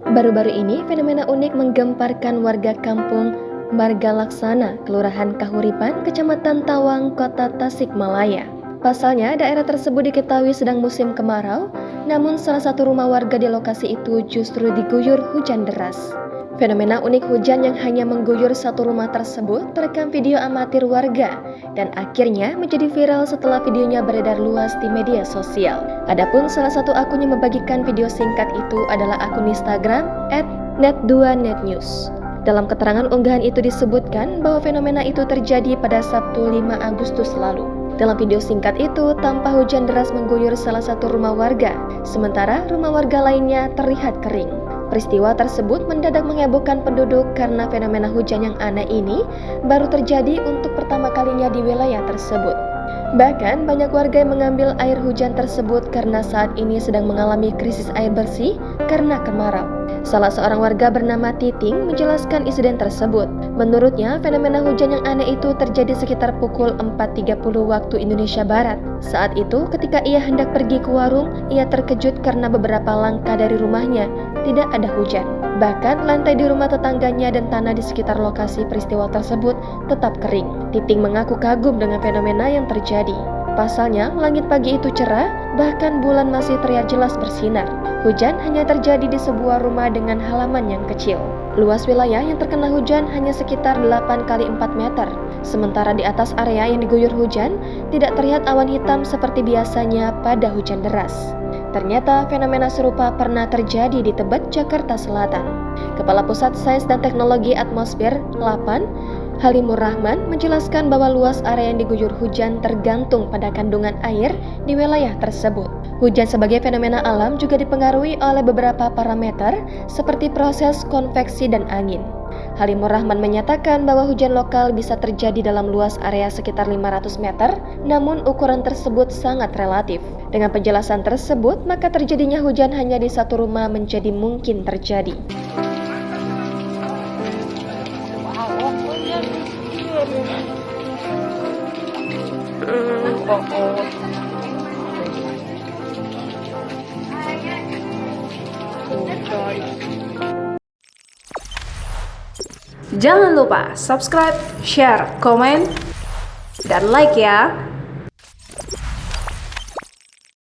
Baru-baru ini, fenomena unik menggemparkan warga kampung Margalaksana, Kelurahan Kahuripan, Kecamatan Tawang, Kota Tasikmalaya. Pasalnya, daerah tersebut diketahui sedang musim kemarau, namun salah satu rumah warga di lokasi itu justru diguyur hujan deras. Fenomena unik hujan yang hanya mengguyur satu rumah tersebut terekam video amatir warga dan akhirnya menjadi viral setelah videonya beredar luas di media sosial. Adapun salah satu akun yang membagikan video singkat itu adalah akun Instagram @net2netnews. Dalam keterangan unggahan itu disebutkan bahwa fenomena itu terjadi pada Sabtu 5 Agustus lalu. Dalam video singkat itu, tampak hujan deras mengguyur salah satu rumah warga, sementara rumah warga lainnya terlihat kering. Peristiwa tersebut mendadak menghebohkan penduduk karena fenomena hujan yang aneh ini baru terjadi untuk pertama kalinya di wilayah tersebut. Bahkan banyak warga yang mengambil air hujan tersebut karena saat ini sedang mengalami krisis air bersih karena kemarau. Salah seorang warga bernama Titing menjelaskan insiden tersebut. Menurutnya, fenomena hujan yang aneh itu terjadi sekitar pukul 4.30 waktu Indonesia Barat. Saat itu, ketika ia hendak pergi ke warung, ia terkejut karena beberapa langkah dari rumahnya tidak ada hujan. Bahkan lantai di rumah tetangganya dan tanah di sekitar lokasi peristiwa tersebut tetap kering. Titing mengaku kagum dengan fenomena yang terjadi. Pasalnya, langit pagi itu cerah, bahkan bulan masih terlihat jelas bersinar. Hujan hanya terjadi di sebuah rumah dengan halaman yang kecil. Luas wilayah yang terkena hujan hanya sekitar 8 x 4 meter. Sementara di atas area yang diguyur hujan, tidak terlihat awan hitam seperti biasanya pada hujan deras. Ternyata fenomena serupa pernah terjadi di Tebet, Jakarta Selatan. Kepala Pusat Sains dan Teknologi Atmosfer 8, Halimur Rahman menjelaskan bahwa luas area yang diguyur hujan tergantung pada kandungan air di wilayah tersebut. Hujan sebagai fenomena alam juga dipengaruhi oleh beberapa parameter seperti proses konveksi dan angin. Halimur Rahman menyatakan bahwa hujan lokal bisa terjadi dalam luas area sekitar 500 meter, namun ukuran tersebut sangat relatif. Dengan penjelasan tersebut, maka terjadinya hujan hanya di satu rumah menjadi mungkin terjadi. Jangan lupa subscribe, share, komen, dan like ya.